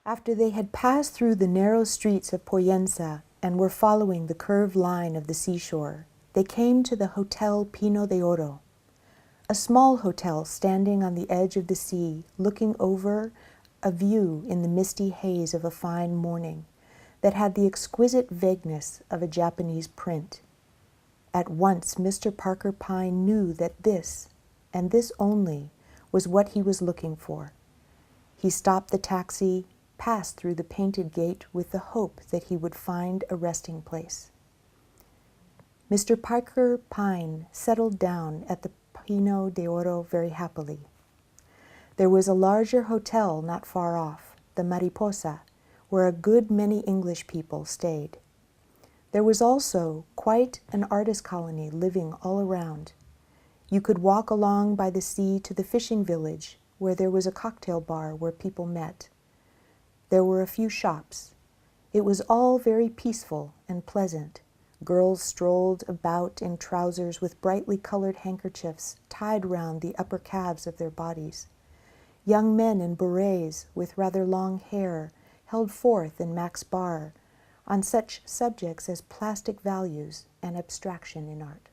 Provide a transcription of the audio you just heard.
After they had passed through the narrow streets of Pollença and were following the curved line of the seashore, they came to the Hotel Pino de Oro, a small hotel standing on the edge of the sea, looking over a view in the misty haze of a fine morning that had the exquisite vagueness of a Japanese print. At once Mr. Parker Pyne knew that this, and this only, was what he was looking for. He stopped the taxi, passed through the painted gate with the hope that he would find a resting place. Mr. Parker Pyne settled down at the Pino de Oro very happily. There was a larger hotel not far off, the Mariposa, where a good many English people stayed. There was also quite an artist colony living all around. You could walk along by the sea to the fishing village, where there was a cocktail bar where people met. There were a few shops. It was all very peaceful and pleasant. Girls strolled about in trousers with brightly colored handkerchiefs tied round the upper calves of their bodies. Young men in berets with rather long hair held forth in Mac's bar on such subjects as plastic values and abstraction in art.